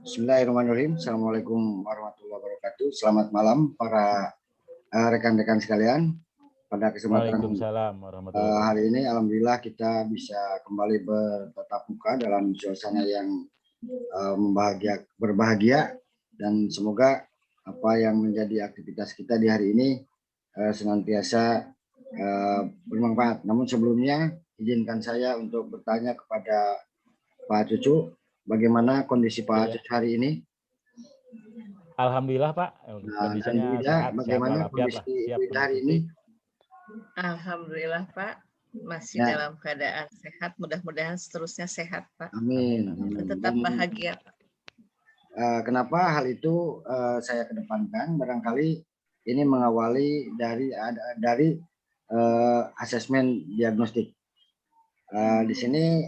Bismillahirrahmanirrahim. Assalamualaikum warahmatullahi wabarakatuh. Selamat malam para rekan-rekan sekalian. Pada kesempatan hari ini, alhamdulillah kita bisa kembali bertatap muka dalam suasana yang berbahagia, dan semoga apa yang menjadi aktivitas kita di hari ini senantiasa bermanfaat. Namun sebelumnya izinkan saya untuk bertanya kepada Pak Cucu, bagaimana kondisi Pak Cucu hari ini? Alhamdulillah Pak, kondisinya sehat, bagaimana kondisi Ibu hari ini? Alhamdulillah Pak, masih dalam keadaan sehat, mudah-mudahan seterusnya sehat Pak. Amin. Tetap bahagia Pak. Kenapa hal itu saya kedepankan? Barangkali ini mengawali dari asesmen diagnostik. Di sini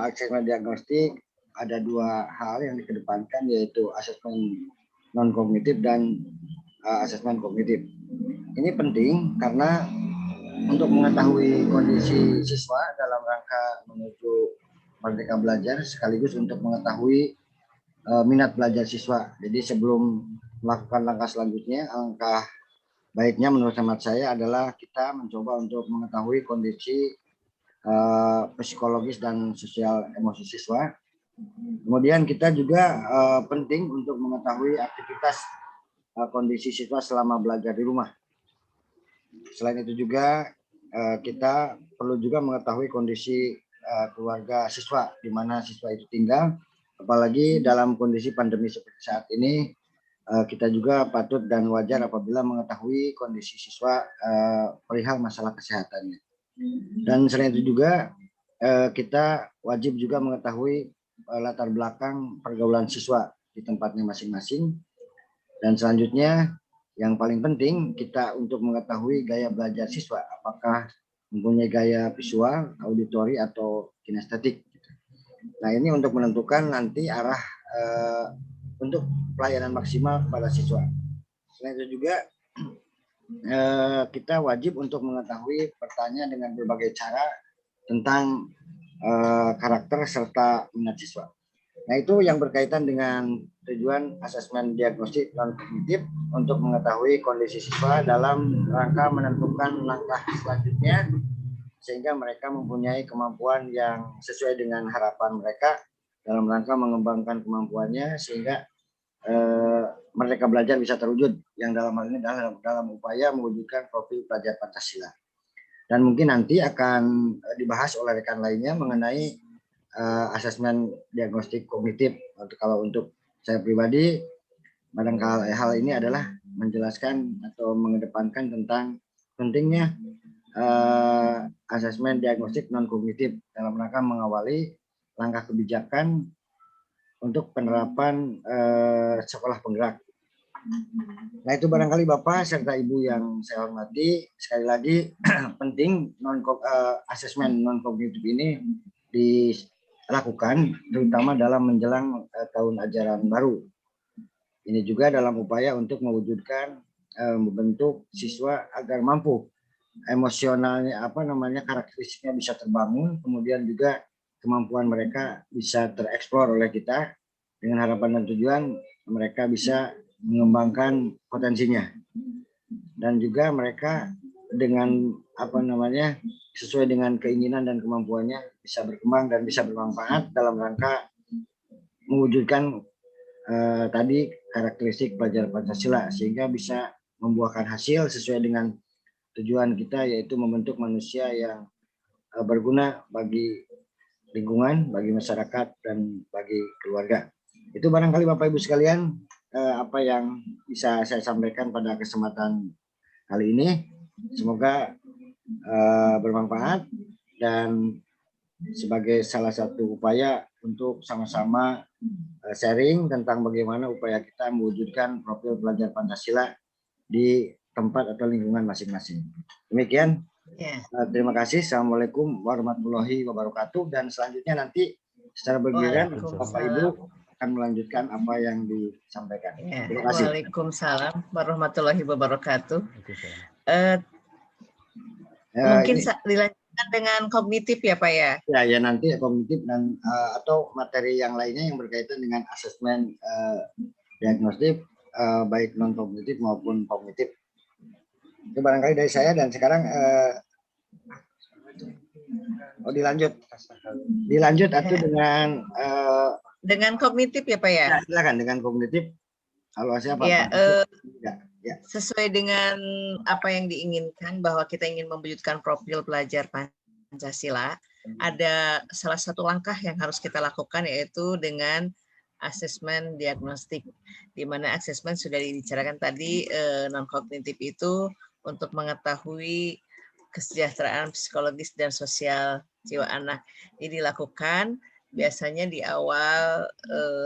asesmen diagnostik ada dua hal yang dikedepankan, yaitu asesmen non kognitif dan asesmen kognitif. Ini penting karena untuk mengetahui kondisi siswa dalam rangka menuju merdeka belajar, sekaligus untuk mengetahui minat belajar siswa. Jadi sebelum melakukan langkah selanjutnya, langkah baiknya menurut hemat saya adalah kita mencoba untuk mengetahui kondisi psikologis dan sosial emosi siswa. Kemudian kita juga penting untuk mengetahui aktivitas kondisi siswa selama belajar di rumah. Selain itu juga kita perlu juga mengetahui kondisi keluarga siswa, di mana siswa itu tinggal. Apalagi dalam kondisi pandemi seperti saat ini, kita juga patut dan wajar apabila mengetahui kondisi siswa perihal masalah kesehatannya. Dan selain itu juga kita wajib juga mengetahui latar belakang pergaulan siswa di tempatnya masing-masing. Dan selanjutnya yang paling penting kita untuk mengetahui gaya belajar siswa, apakah mempunyai gaya visual, auditori, atau kinestetik. Nah, ini untuk menentukan nanti arah untuk pelayanan maksimal kepada siswa. Selain itu juga kita wajib untuk mengetahui pertanyaan dengan berbagai cara tentang karakter serta minat siswa. Nah, itu yang berkaitan dengan tujuan asesmen diagnostik non kognitif untuk mengetahui kondisi siswa dalam rangka menentukan langkah selanjutnya, sehingga mereka mempunyai kemampuan yang sesuai dengan harapan mereka dalam rangka mengembangkan kemampuannya, sehingga merdeka belajar bisa terwujud, yang dalam hal ini dalam upaya mewujudkan profil pelajar Pancasila. Dan mungkin nanti akan dibahas oleh rekan lainnya mengenai asesmen diagnostik kognitif. Kalau untuk saya pribadi, barangkali hal ini adalah menjelaskan atau mengedepankan tentang pentingnya asesmen diagnostik non kognitif dalam rangka mengawali langkah kebijakan untuk penerapan sekolah penggerak. Nah, itu barangkali Bapak serta Ibu yang saya hormati, sekali lagi penting asesmen non kognitif ini dilakukan terutama dalam menjelang tahun ajaran baru. Ini juga dalam upaya untuk mewujudkan membentuk siswa agar mampu emosionalnya karakteristiknya bisa terbangun, kemudian juga kemampuan mereka bisa tereksplor oleh kita dengan harapan dan tujuan mereka bisa mengembangkan potensinya, dan juga mereka dengan sesuai dengan keinginan dan kemampuannya bisa berkembang dan bisa bermanfaat dalam rangka mewujudkan tadi karakteristik pelajar Pancasila, sehingga bisa membuahkan hasil sesuai dengan tujuan kita, yaitu membentuk manusia yang berguna bagi lingkungan, bagi masyarakat, dan bagi keluarga. Itu barangkali Bapak Ibu sekalian apa yang bisa saya sampaikan pada kesempatan kali ini. Semoga bermanfaat dan sebagai salah satu upaya untuk sama-sama sharing tentang bagaimana upaya kita mewujudkan profil pelajar Pancasila di tempat atau lingkungan masing-masing. Demikian. Terima kasih. Assalamualaikum warahmatullahi wabarakatuh. Dan selanjutnya nanti secara bergiliran Bapak Ibu akan melanjutkan apa yang disampaikan. Terima kasih. Waalaikumsalam warahmatullahi wabarakatuh. Mungkin dengan kognitif ya Pak ya? Ya nanti kognitif dan atau materi yang lainnya yang berkaitan dengan asesmen diagnostik baik non kognitif maupun kognitif. Itu barangkali dari saya dan sekarang dilanjut atau dengan kognitif ya Pak ya? Ya, silakan dengan kognitif. Kalau siapa? Ya, ya. Sesuai dengan apa yang diinginkan bahwa kita ingin mewujudkan profil pelajar Pancasila, ada salah satu langkah yang harus kita lakukan yaitu dengan asesmen diagnostik, di mana asesmen sudah dibicarakan tadi, non kognitif itu untuk mengetahui kesejahteraan psikologis dan sosial jiwa anak. Ini dilakukan biasanya di awal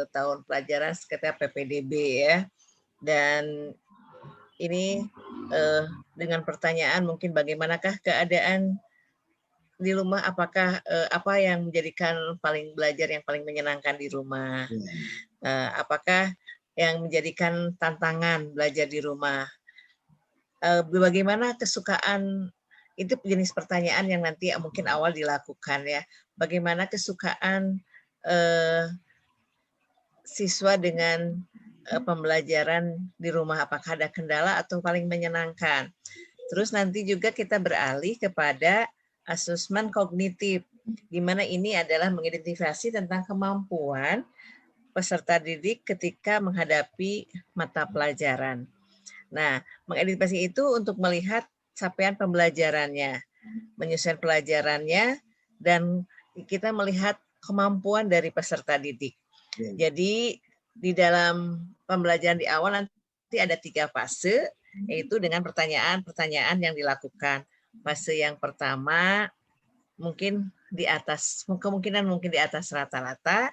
tahun pelajaran sekitar PPDB ya. Dan ini dengan pertanyaan mungkin bagaimanakah keadaan di rumah, apakah apa yang menjadikan belajar yang paling menyenangkan di rumah, apakah yang menjadikan tantangan belajar di rumah, bagaimana kesukaan, itu jenis pertanyaan yang nanti mungkin awal dilakukan ya, bagaimana kesukaan siswa dengan pembelajaran di rumah, apakah ada kendala atau paling menyenangkan. Terus nanti juga kita beralih kepada asesmen kognitif, di mana ini adalah mengidentifikasi tentang kemampuan peserta didik ketika menghadapi mata pelajaran. Nah, mengidentifikasi itu untuk melihat capaian pembelajarannya, menyusun pelajarannya, dan kita melihat kemampuan dari peserta didik. Jadi di dalam pembelajaran di awal nanti ada 3 fase, yaitu dengan pertanyaan-pertanyaan yang dilakukan. Fase yang pertama mungkin di atas, kemungkinan mungkin di atas rata-rata,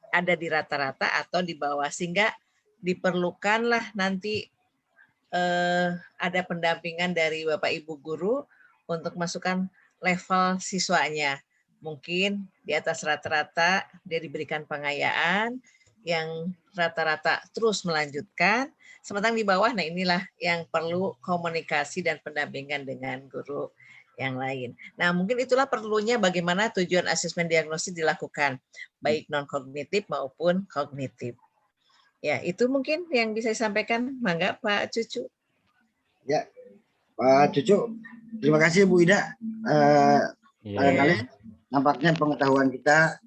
ada di rata-rata atau di bawah, sehingga diperlukanlah nanti ada pendampingan dari Bapak Ibu guru untuk masukkan level siswanya. Mungkin di atas rata-rata dia diberikan pengayaan, yang rata-rata terus melanjutkan, sementara di bawah, nah inilah yang perlu komunikasi dan pendampingan dengan guru yang lain. Nah, mungkin itulah perlunya bagaimana tujuan asesmen diagnosis dilakukan, baik non-kognitif maupun kognitif. Ya, itu mungkin yang bisa disampaikan. Mangga Pak Cucu. Ya, Pak Cucu, terima kasih Bu Ida. Barangkali nampaknya pengetahuan kita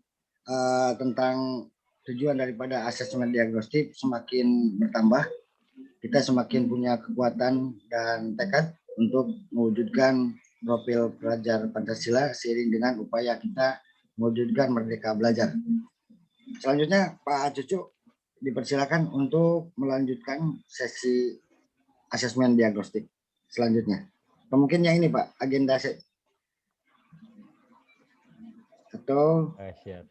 tentang tujuan daripada asesmen diagnostik semakin bertambah. Kita semakin punya kekuatan dan tekad untuk mewujudkan profil pelajar Pancasila seiring dengan upaya kita mewujudkan merdeka belajar. Selanjutnya Pak Cucu dipersilakan untuk melanjutkan sesi asesmen diagnostik selanjutnya. Mungkin yang ini Pak, agenda atau siap.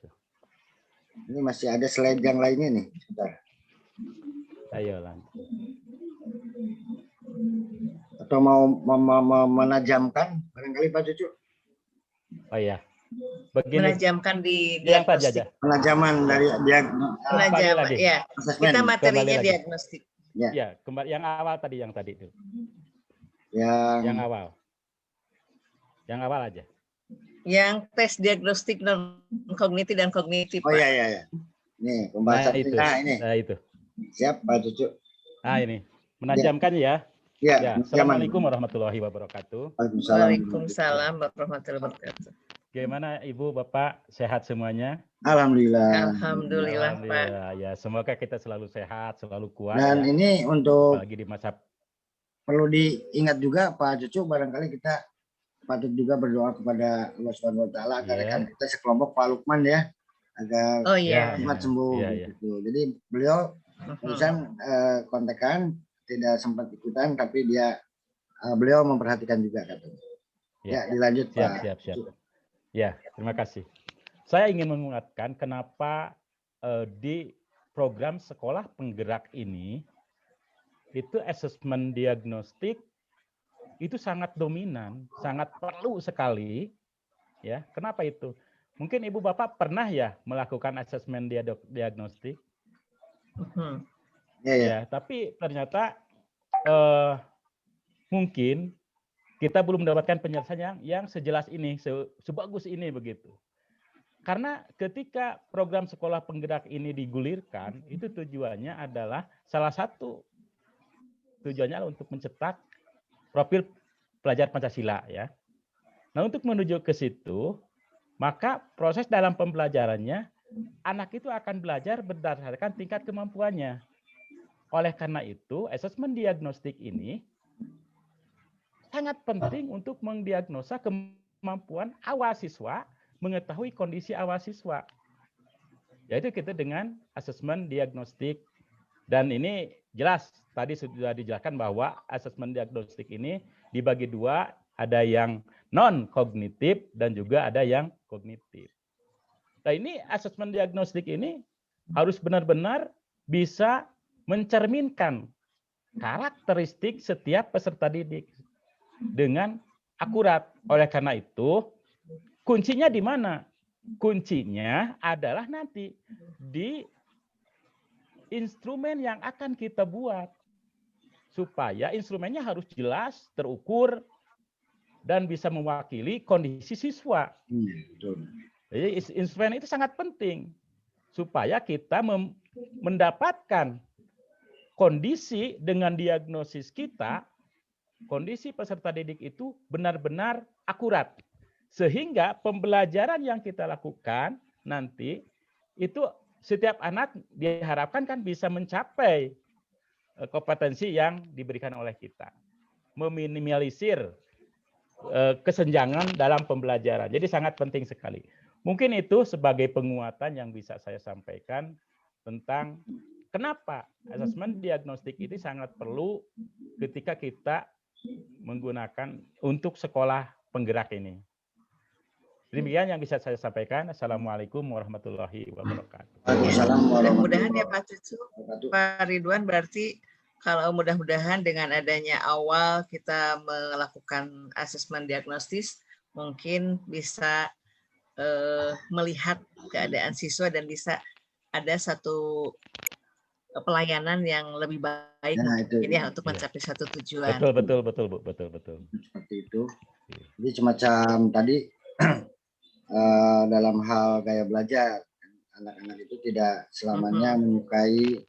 Ini masih ada slide yang lainnya nih. Sebentar. Ayo lanjut. Atau mau menajamkan barangkali Pak Cucu? Oh ya. Begini. Menajamkan di yang tadi diagnostik. aja. Penajaman dari Penajaman, ya. Kita materinya kembali diagnostik. Ya, kembali yang awal tadi, yang tadi itu. Yang awal. Yang awal aja. Yang tes diagnostik non kognitif dan kognitif. Oh iya. Nih pembahasan itu. ini. Nah, itu. Siap Pak Cucu. Nah ini menajamkan ya. Ya. Assalamualaikum warahmatullahi wabarakatuh. Waalaikumsalam warahmatullahi wabarakatuh. Bagaimana Ibu Bapak, sehat semuanya? Alhamdulillah. Alhamdulillah Pak. Ya, semoga kita selalu sehat, selalu kuat. Dan ya. ini untuk apalagi di masa perlu diingat juga Pak Cucu, barangkali kita patut juga berdoa kepada Allah Subhanahu wa taala agar rekan kita sekelompok Pak Lukman ya agar cepat sembuh gitu. Jadi beliau barusan kontekan tidak sempat ikutan tapi beliau memperhatikan juga katanya. Ya, dilanjut Pak. Siap. Ya, terima kasih. Saya ingin mengingatkan kenapa di program sekolah penggerak ini itu asesmen diagnostik itu sangat dominan, sangat perlu sekali, ya. Kenapa itu? Mungkin Ibu Bapak pernah ya melakukan asesmen diagnostik, ya. Tapi ternyata mungkin kita belum mendapatkan penyelesaian yang sejelas ini, sebagus ini begitu. Karena ketika program sekolah penggerak ini digulirkan, itu tujuannya adalah salah satu tujuannya untuk mencetak profil pelajar Pancasila ya. Nah, untuk menuju ke situ, maka proses dalam pembelajarannya anak itu akan belajar berdasarkan tingkat kemampuannya. Oleh karena itu, asesmen diagnostik ini sangat penting untuk mendiagnosa kemampuan awal siswa, mengetahui kondisi awal siswa. Yaitu kita dengan asesmen diagnostik. Dan ini jelas, tadi sudah dijelaskan bahwa asesmen diagnostik ini dibagi dua, ada yang non-kognitif dan juga ada yang kognitif. Nah ini asesmen diagnostik ini harus benar-benar bisa mencerminkan karakteristik setiap peserta didik dengan akurat. Oleh karena itu, kuncinya di mana? Kuncinya adalah nanti di instrumen yang akan kita buat. Supaya instrumennya harus jelas, terukur, dan bisa mewakili kondisi siswa. Jadi instrumen itu sangat penting. Supaya kita mendapatkan kondisi dengan diagnosis kita, kondisi peserta didik itu benar-benar akurat. Sehingga pembelajaran yang kita lakukan nanti itu setiap anak diharapkan kan bisa mencapai kompetensi yang diberikan oleh kita. Meminimalisir kesenjangan dalam pembelajaran. Jadi sangat penting sekali. Mungkin itu sebagai penguatan yang bisa saya sampaikan tentang kenapa asesmen diagnostik ini sangat perlu ketika kita menggunakan untuk sekolah penggerak ini. Demikian yang bisa saya sampaikan. Assalamualaikum warahmatullahi wabarakatuh. Mudah-mudahan ya Pak Cucu, Pak Ridwan, berarti kalau mudah-mudahan dengan adanya awal kita melakukan asesmen diagnostis, mungkin bisa melihat keadaan siswa dan bisa ada satu pelayanan yang lebih baik ya, untuk mencapai satu tujuan. Betul. Seperti itu. Jadi semacam tadi dalam hal gaya belajar, anak-anak itu tidak selamanya menyukai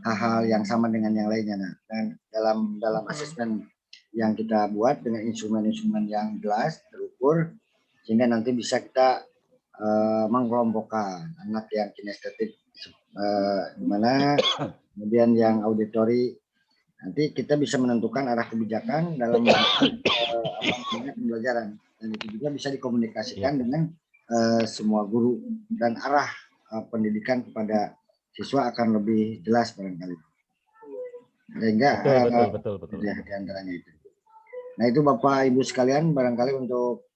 hal-hal yang sama dengan yang lainnya. Nah, dan dalam asesmen yang kita buat dengan instrumen-instrumen yang jelas, terukur, sehingga nanti bisa kita mengkelompokkan anak yang kinestetik gimana, kemudian yang auditori. Nanti kita bisa menentukan arah kebijakan dalam pembelajaran, dan itu juga bisa dikomunikasikan dengan semua guru, dan arah pendidikan kepada siswa akan lebih jelas barangkali. Sehingga betul. Ya, di antaranya itu. Nah itu Bapak Ibu sekalian, barangkali untuk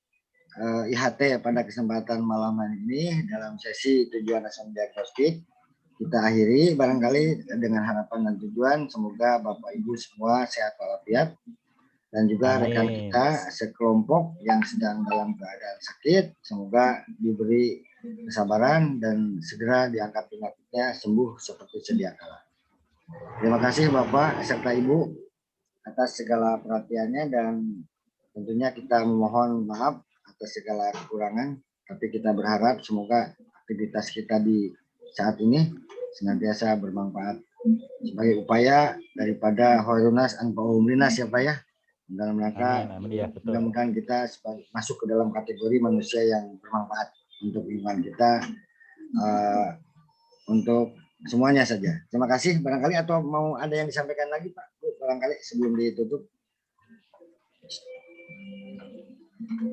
IHT pada kesempatan malam hari ini dalam sesi tujuan asesmen diagnostik kita akhiri, barangkali dengan harapan dan tujuan semoga Bapak Ibu semua sehat walafiat, dan juga rekan kita sekelompok yang sedang dalam keadaan sakit semoga diberi kesabaran dan segera diangkat penyakitnya sembuh seperti sedia kala. Terima kasih Bapak serta Ibu atas segala perhatiannya, dan tentunya kita memohon maaf atas segala kekurangan, tapi kita berharap semoga aktivitas kita di saat ini senantiasa bermanfaat sebagai upaya daripada Hoirunas Anfa'umlinas ya Pak ya, dalam rangka mudah-mudahan kita masuk ke dalam kategori manusia yang bermanfaat untuk lingkungan kita, untuk semuanya saja. Terima kasih. Barangkali atau mau ada yang disampaikan lagi Pak, barangkali sebelum ditutup.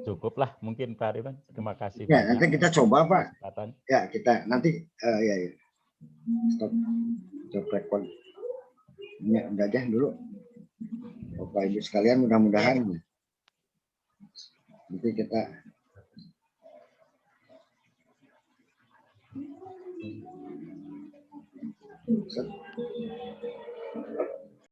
Cukuplah mungkin Pak Ridwan. Terima kasih. Ya, nanti kita coba Pak. Ya, kita nanti ya. Stop record. Ini udah aja dulu. Bapak Ibu sekalian, mudah-mudahan nanti kita set.